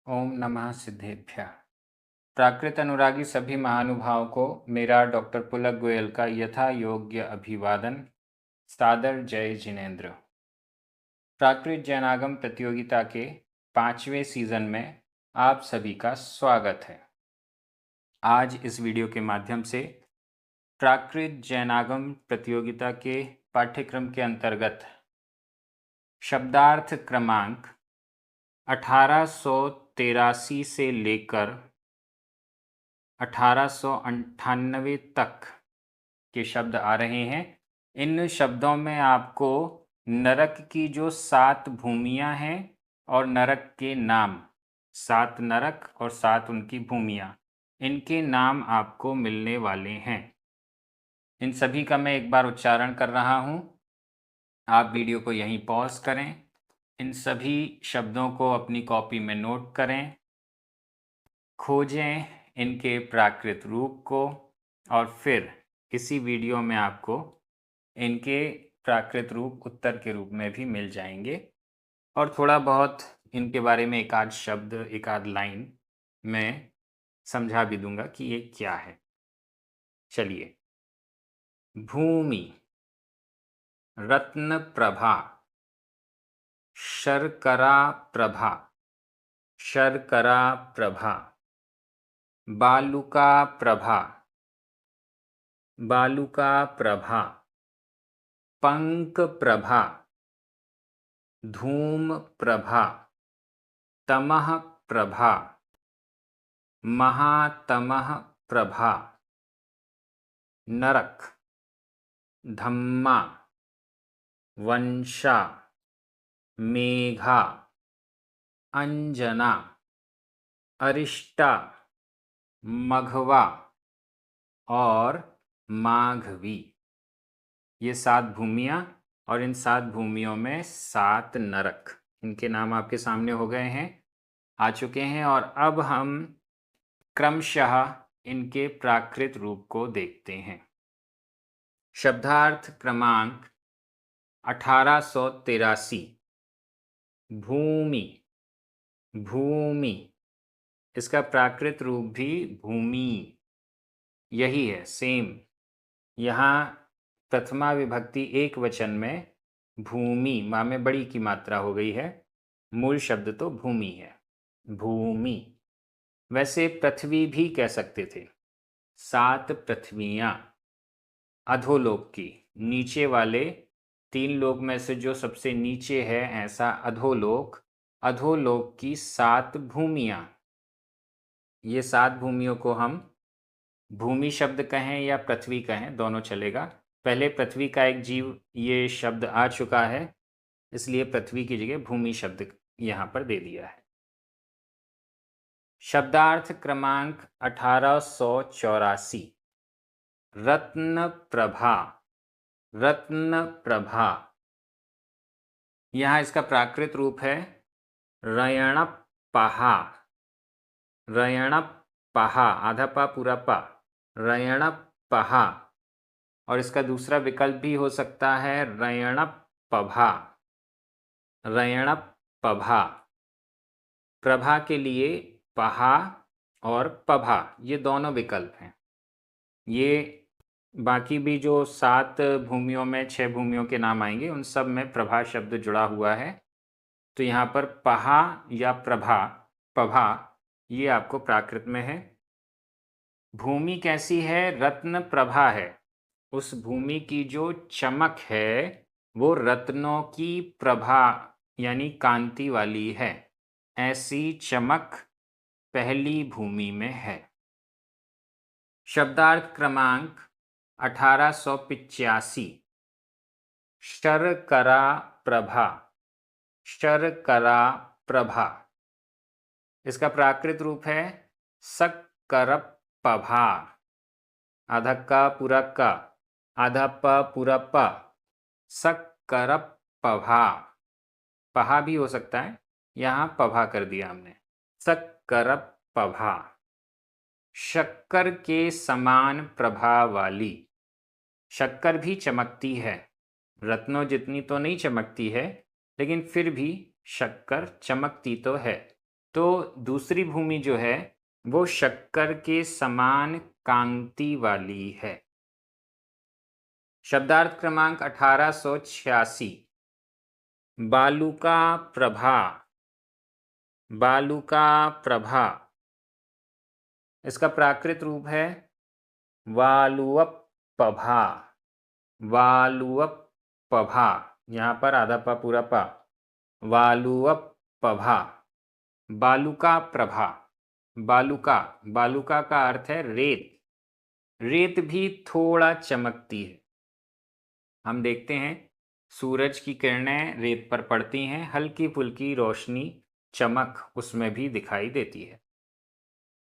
ओम नमः सिद्धेभ्यः। प्राकृत अनुरागी सभी महानुभावों को मेरा डॉक्टर पुलक गोयल का यथा योग्य अभिवादन। सादर जय जिनेन्द्र। प्राकृत जैनागम प्रतियोगिता के 5वें सीजन में आप सभी का स्वागत है। आज इस वीडियो के माध्यम से प्राकृत जैनागम प्रतियोगिता के पाठ्यक्रम के अंतर्गत शब्दार्थ क्रमांक 1883 से लेकर 1898 तक के शब्द आ रहे हैं। इन शब्दों में आपको नरक की जो 7 भूमियां हैं और नरक के नाम, 7 नरक और 7 उनकी भूमियां, इनके नाम आपको मिलने वाले हैं। इन सभी का मैं एक बार उच्चारण कर रहा हूं। आप वीडियो को यहीं पॉज करें, इन सभी शब्दों को अपनी कॉपी में नोट करें, खोजें इनके प्राकृत रूप को और फिर इसी वीडियो में आपको इनके प्राकृत रूप उत्तर के रूप में भी मिल जाएंगे और थोड़ा बहुत इनके बारे में एक आध शब्द, एक आध लाइन मैं समझा भी दूंगा कि ये क्या है। चलिए। भूमि, रत्न प्रभा, शर्करा प्रभा, शर्करा प्रभा, बालुका प्रभा, बालुका प्रभा, पंक प्रभा, धूम प्रभा, तमः प्रभा, महातमः प्रभा, नरक, धम्मा, वंशा, मेघा, अंजना, अरिष्टा, मघवा और माघवी। ये 7 भूमियां और इन 7 भूमियों में 7 नरक, इनके नाम आपके सामने हो गए हैं, आ चुके हैं। और अब हम क्रमशः इनके प्राकृत रूप को देखते हैं। शब्दार्थ क्रमांक 1883। भूमि, भूमि, इसका प्राकृत रूप भी भूमि यही है, सेम। यहाँ प्रथमा विभक्ति एक वचन में भूमि, माँ में बड़ी की मात्रा हो गई है, मूल शब्द तो भूमि है, भूमि। वैसे पृथ्वी भी कह सकते थे। 7 पृथ्वियाँ अधोलोक की, नीचे वाले 3 लोक में से जो सबसे नीचे है ऐसा अधोलोक, अधोलोक की 7 भूमियाँ। ये 7 भूमियों को हम भूमि शब्द कहें या पृथ्वी कहें, दोनों चलेगा। पहले पृथ्वी का एक जीव ये शब्द आ चुका है, इसलिए पृथ्वी की जगह भूमि शब्द यहाँ पर दे दिया है। शब्दार्थ क्रमांक 1884। रत्न प्रभा, रत्न प्रभा। यहाँ इसका प्राकृत रूप है रयणपहा, रयणपहा, आधा पा पूरा पा, रयणपहा। और इसका दूसरा विकल्प भी हो सकता है रयणपभा, रयणपभा। प्रभा के लिए पहा और पभा, ये दोनों विकल्प हैं। ये बाकी भी जो 7 भूमियों में 6 भूमियों के नाम आएंगे उन सब में प्रभा शब्द जुड़ा हुआ है। तो यहाँ पर पहा या प्रभा, पभा, ये आपको प्राकृत में है। भूमि कैसी है? रत्न प्रभा है। उस भूमि की जो चमक है वो रत्नों की प्रभा यानी कांति वाली है। ऐसी चमक पहली भूमि में है। शब्दार्थ क्रमांक 1885। शर्करा प्रभा, शर्करा प्रभा। इसका प्राकृत रूप है सक्करपभा, आधा का पूरा का, आधा प पूरा प, सक्करपभा। पहा भी हो सकता है, यहाँ पभा कर दिया हमने, सक्करपभा। शक्कर के समान प्रभा वाली, शक्कर भी चमकती है, रत्नों जितनी तो नहीं चमकती है, लेकिन फिर भी शक्कर चमकती तो है। तो दूसरी भूमि जो है वो शक्कर के समान कांति वाली है। शब्दार्थ क्रमांक 1886, बालुका प्रभा। बालुका प्रभा, इसका प्राकृत रूप है वालुवपभा। वालुवपभा, यहाँ पर आधा पा पूरा पा, वालुवपभा, बालुका प्रभा। बालुका, बालुका का अर्थ है रेत। रेत भी थोड़ा चमकती है। हम देखते हैं सूरज की किरणें रेत पर पड़ती हैं, हल्की फुल्की रोशनी, चमक उसमें भी दिखाई देती है,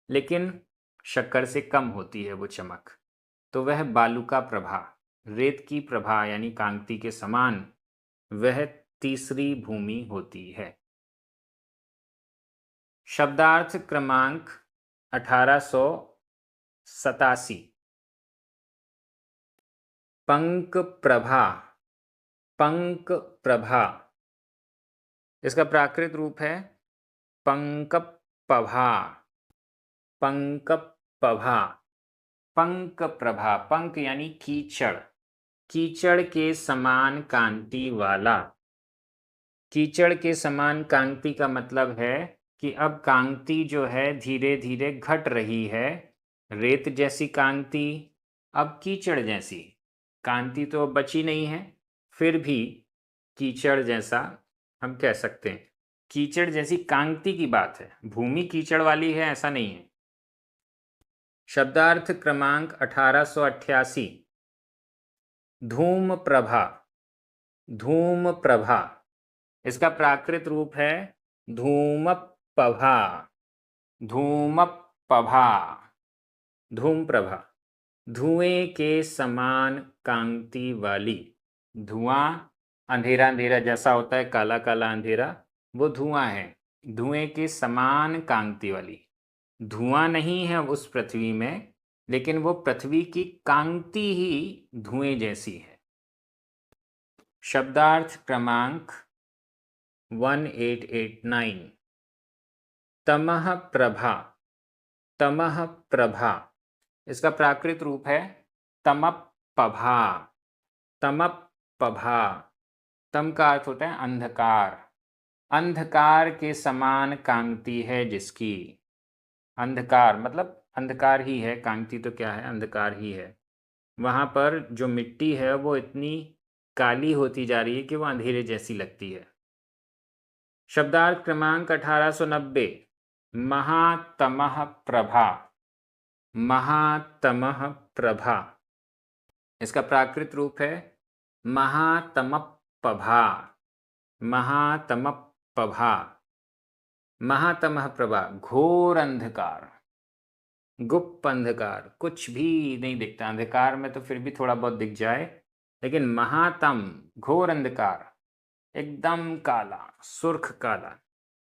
लेकिन शक्कर से कम होती है वो चमक। तो वह बालुका प्रभा, रेत की प्रभा यानी कांति के समान, वह तीसरी भूमि होती है। शब्दार्थ क्रमांक 1887, पंक प्रभा। पंक प्रभा, इसका प्राकृत रूप है पंकपभा। पंकपभा, पंक प्रभा, पंक यानी कीचड़, कीचड़ के समान कांति वाला। कीचड़ के समान कांति का मतलब है कि अब कांति जो है धीरे धीरे घट रही है। रेत जैसी कांति अब कीचड़ जैसी कांति तो बची नहीं है, फिर भी कीचड़ जैसा हम कह सकते हैं। कीचड़ जैसी कांति की बात है, भूमि कीचड़ वाली है ऐसा नहीं है। शब्दार्थ क्रमांक 1888, धूम प्रभा। धूम प्रभा, इसका प्राकृत रूप है धूमपभा। धूमपभा, धूम प्रभा, धुएं के समान कांति वाली। धुआं अंधेरा अंधेरा जैसा होता है, काला काला अंधेरा, वो धुआं है। धुएं के समान कांति वाली। धुआं नहीं है उस पृथ्वी में, लेकिन वो पृथ्वी की कांति ही धुएं जैसी है। शब्दार्थ क्रमांक 1889, तमः प्रभा। तमः प्रभा, इसका प्राकृत रूप है तमपभा। तमपभा, तम का अर्थ होता है अंधकार। अंधकार के समान कांति है जिसकी। अंधकार मतलब अंधकार ही है, कांति तो क्या है, अंधकार ही है। वहाँ पर जो मिट्टी है वो इतनी काली होती जा रही है कि वो अंधेरे जैसी लगती है। शब्दार्थ क्रमांक 1890, महातमः प्रभा। महातमः प्रभा, इसका प्राकृत रूप है महातमपभा। महातमपभा, महातमः प्रभा, घोर अंधकार, गुप्त अंधकार, कुछ भी नहीं दिखता। अंधकार में तो फिर भी थोड़ा बहुत दिख जाए, लेकिन महातम, घोर अंधकार, एकदम काला, सुर्ख काला,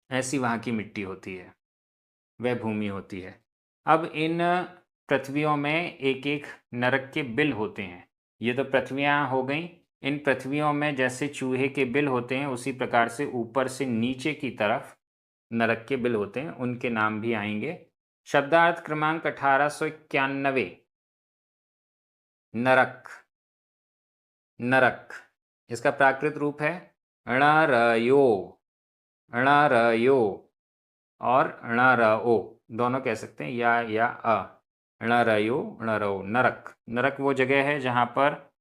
ऐसी वहाँ की मिट्टी होती है, वह भूमि होती है। अब इन पृथ्वियों में एक एक नरक के बिल होते हैं। ये तो पृथ्वियाँ हो गई। इन पृथ्वियों में जैसे चूहे के बिल होते हैं, उसी प्रकार से ऊपर से नीचे की तरफ नरक के बिल होते हैं, उनके नाम भी आएंगे। शब्दार्थ क्रमांक 1891, नरक। नरक, इसका प्राकृत रूप है णरयो। णरयो और णरओ दोनों कह सकते हैं, या अ। णरयो, णरओ, नरक। नरक वो जगह है जहाँ पर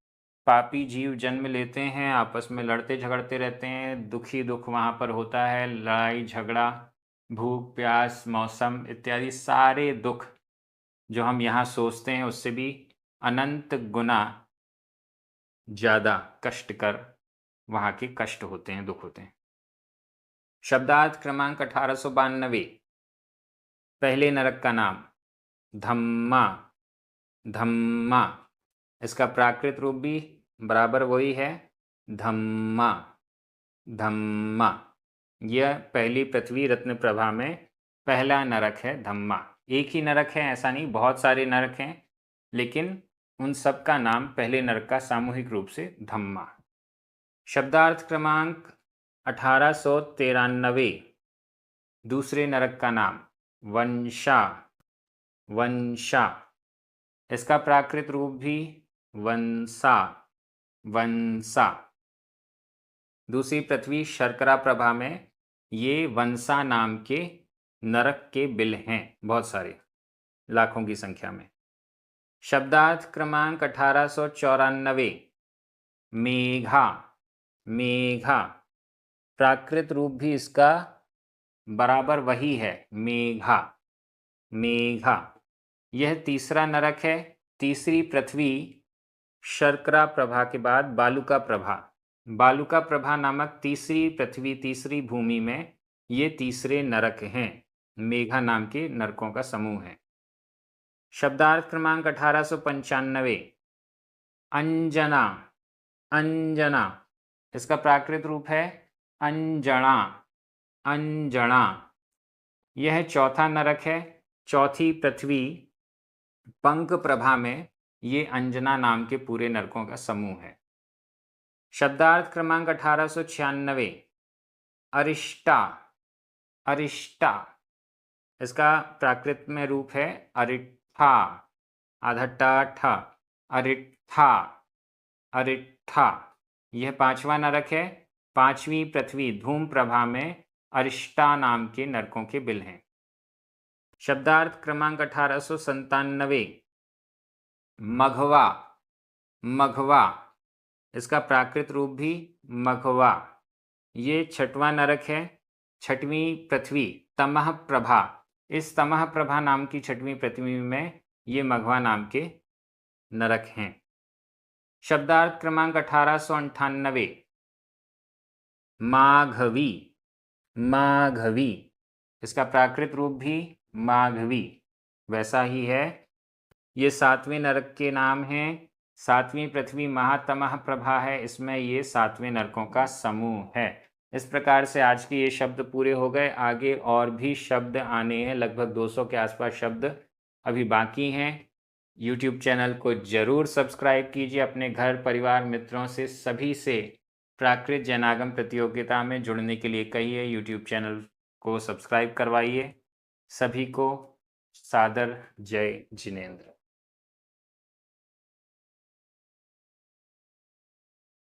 पापी जीव जन्म लेते हैं, आपस में लड़ते झगड़ते रहते हैं, दुखी दुख वहाँ पर होता है, लड़ाई झगड़ा, भूख प्यास, मौसम इत्यादि सारे दुख जो हम यहाँ सोचते हैं उससे भी अनंत गुना ज़्यादा कष्टकर वहाँ के कष्ट होते हैं, दुख होते हैं। शब्दार्थ क्रमांक 1892, पहले नरक का नाम धम्मा। धम्मा, इसका प्राकृत रूप भी बराबर वही है, धम्मा। धम्मा, यह पहली पृथ्वी रत्न प्रभा में पहला नरक है, धम्मा। एक ही नरक है ऐसा नहीं, बहुत सारे नरक हैं, लेकिन उन सब का नाम पहले नरक का सामूहिक रूप से धम्मा। शब्दार्थ क्रमांक 1893, दूसरे नरक का नाम वंशा, वंशा। इसका प्राकृत रूप भी वंसा, वंसा। दूसरी पृथ्वी शर्करा प्रभा में ये वंसा नाम के नरक के बिल हैं, बहुत सारे, लाखों की संख्या में। शब्दार्थ क्रमांक 1894, मेघा, मेघा। प्राकृत रूप भी इसका बराबर वही है, मेघा, मेघा। यह तीसरा नरक है। तीसरी पृथ्वी शर्करा प्रभा के बाद बालुका प्रभा, बालुका प्रभा नामक तीसरी पृथ्वी, तीसरी भूमि में ये तीसरे नरक हैं। मेघा नाम के नरकों का समूह है। शब्दार्थ क्रमांक 1895, अंजना, अंजना। इसका प्राकृत रूप है अंजणा, अंजणा। यह चौथा नरक है। चौथी पृथ्वी पंक प्रभा में ये अंजना नाम के पूरे नरकों का समूह है। शब्दार्थ क्रमांक 1896, अरिष्टा, अरिष्टा। इसका प्राकृत में रूप है अरिट्ठा, आधा ठ, अरिट्ठा, अरिट्ठा। यह पांचवा नरक है। पांचवी पृथ्वी धूम प्रभा में अरिष्टा नाम के नरकों के बिल हैं। शब्दार्थ क्रमांक 1897, मघवा, मघवा। इसका प्राकृत रूप भी मघवा। ये छठवां नरक है। छठवीं पृथ्वी तमह प्रभा, इस तमह प्रभा नाम की छठवीं पृथ्वी में ये मघवा नाम के नरक हैं। शब्दार्थ क्रमांक 1898, माघवी, माघवी। इसका प्राकृत रूप भी माघवी वैसा ही है। ये सातवें नरक के नाम हैं। सातवीं पृथ्वी महातमह प्रभा है, इसमें ये सातवें नरकों का समूह है। इस प्रकार से आज के ये शब्द पूरे हो गए। आगे और भी शब्द आने हैं, लगभग 200 के आसपास शब्द अभी बाकी हैं। YouTube चैनल को ज़रूर सब्सक्राइब कीजिए। अपने घर परिवार मित्रों से सभी से प्राकृत जैनागम प्रतियोगिता में जुड़ने के लिए कहिए। YouTube चैनल को सब्सक्राइब करवाइए। सभी को सादर जय जिनेंद्र।